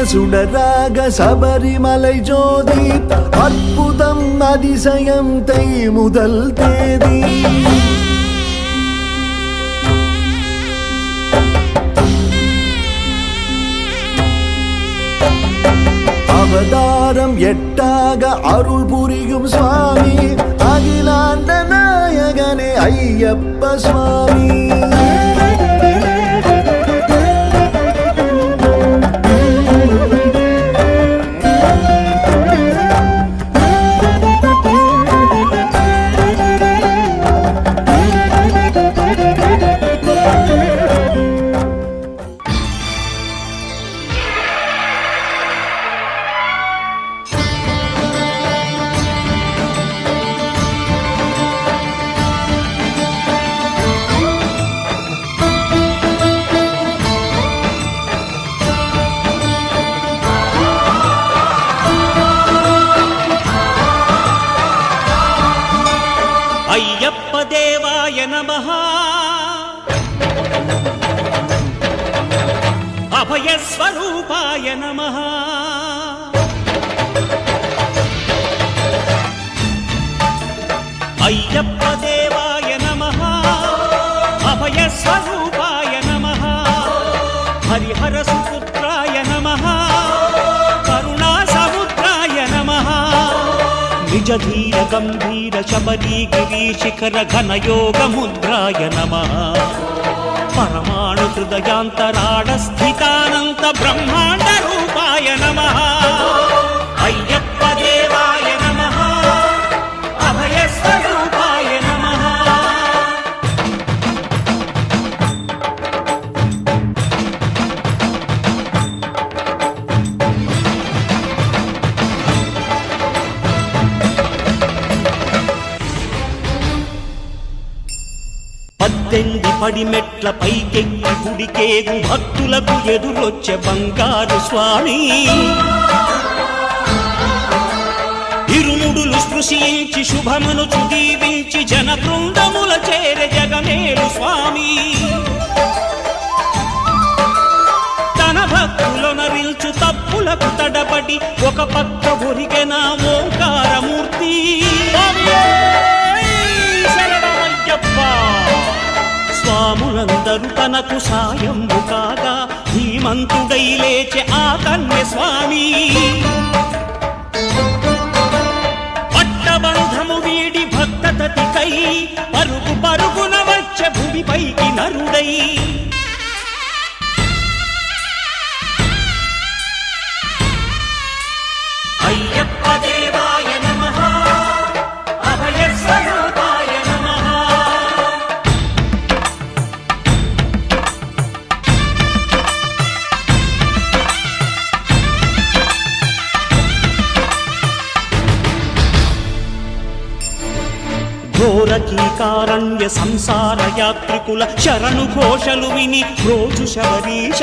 சுடராக சபரிமலை ஜோதி அற்புதம் அதிசயம் தை முதல் தேதி அவதாரம் எட்டாக அருள் புரியும் சுவாமி அகிலாண்ட நாயகனே ஐயப்ப சுவாமி అయ్యప్ప దేవాయ నమః అభయ స్వరూపాయ నమః అయ్యప్ప దేవాయ నమః అభయ స్వరూపాయ నమః హరిహర సుపుత్రాయ నమః కరుణా సముద్రాయ నమః నిజ ధీర గంభీర శబరీ గిరి శిఖర ఘన యోగ ముద్రాయ నమః పరమాణు హృదయాంతరాళ స్థితానంత బ్రహ్మాండ రూపాయ నమః అయ్యప్ప దేవాయ నమః అభయ స్వరూపాయ నమః పద్దెంది పడిమెట్ల పైకెక్కి గుడికేగు భక్తులకు ఎదురొచ్చే బంగారు స్వామి ఇరుముడులు స్పృశించి శుభమును చుదీవించి జన బృందముల చేరే జగమేలు స్వామి తన భక్తులొనరిల్చు తప్పులకు తడబడి ఒక పక్క ఒరిగెన ఓంకారమూర్తి స్వాములందరూ తనకు సాయము కాగా ధీమంతుడై లేచే ఆ కన్య స్వామి పట్టబంధము వీడి భక్తతతికై పరుగు పరుగున వచ్చే భూమిపైకి నరుడై అయ్యప్ప దేవాయ నమః అభయ స్వరూపాయ నమః ఘోరకీకారణ్య సంసార యాత్రికుల శరణు ఘోషలు విని రోజు శబరీష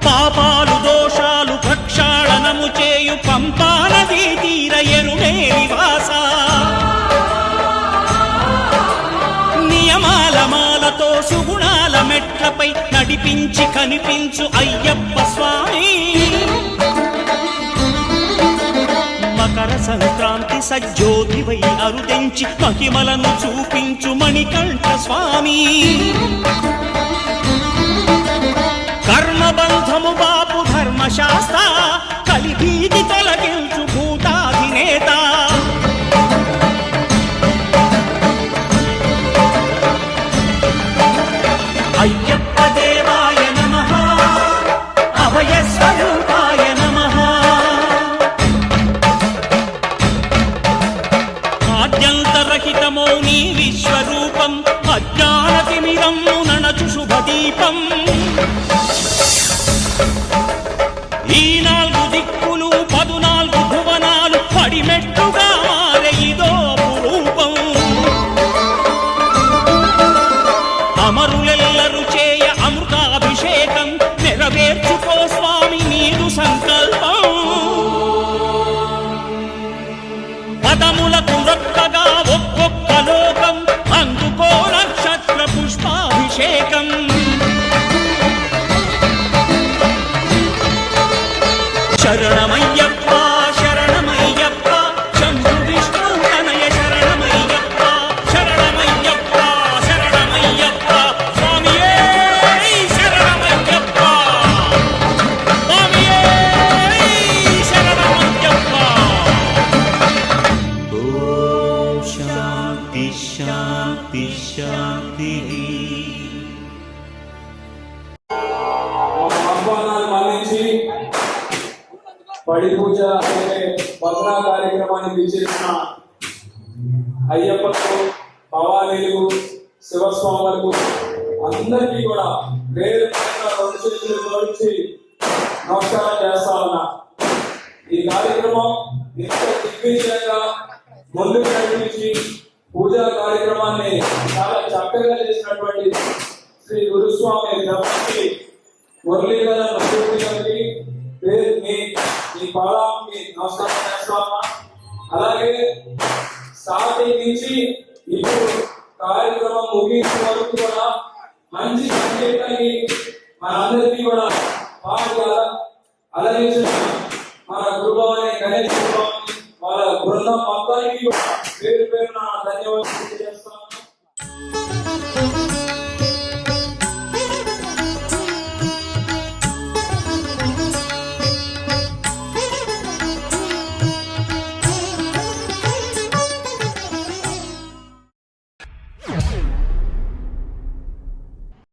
పాపాలు దోషాలు ప్రక్షాళనము చేయు పంపా నదీ తీర ఎరుడే నివాస నియమాల మాలతో సుగుణాల మెట్లపై నడిపించి కనిపించు అయ్యప్ప స్వామి మకర సంక్రాంతి సజ్జోతివై అరుదెంచి మహిమలను చూపించు మణికంఠ స్వామి కర్మబంధము బాపు ధర్మశాస్త్ర కలిభీతి తొలగించు భూతాధినేత అయ్యప్ప దేవాయ నమః అభయ స్వరూపాయ నమః ఆద్యంతరహితమో నీ విశ్వరూపం అజ్ఞానతిమిరము నణచు శుభదీపం ఈ 4 దిక్కులు 14 భువనాలు పడిమెట్టుగా మారే ఇదో రూపం అమరులెల్లరు చేయ అమృతాభిషేకం నెరవేర్చుకో స్వామి నీదు సంకల్పం పదములకు రొక్కగా ఒక్కొక్క లోకం అందుకో నక్షత్ర పుష్పాభిషేకం శరణమయ్యప్ప శరణమయ్యప్ప శంభు విష్ణు తనయ శరణమయ్యప్ప శరణమయ్యప్ప శరణమయ్యప్ప స్వామియే శరణమయ్యప్ప స్వామియే శరణమయ్యప్ప. ఓం శాంతి శాంతి శాంతి. ఆహ్వానాన్ని మన్నించి పడి పూజ అనే భద్రా కార్యక్రమాన్ని విచ్చేసిన అయ్యప్పకు, భవానీలకు, శివస్వాములకు అందరికీ కూడా పేరు పేరున రెండు చేతులు జోడించి నమస్కారం చేస్తా ఉన్నా. ఈ కార్యక్రమం ఇంత దిగ్విజయంగా ముందుకు నడిపించి పూజా కార్యక్రమాన్ని చాలా చక్కగా చేసినటువంటి శ్రీ గురుస్వామి బ్రహ్మశ్రీ మురళీధరన్ నరసింహ గారికి మీ పాదానికి నమస్కారం చేస్తామా. అలాగే స్టార్టింగ్ నుంచి ఇప్పుడు కార్యక్రమం ముగించే వరకు కూడా మంచి సంకేతాన్ని మనందరికీ కూడా పాటి అలరించిన మన గురుభవాని గణేష్ గురుభవాని వాళ్ళ బృందం మొత్తానికి కూడా పేరు పేరున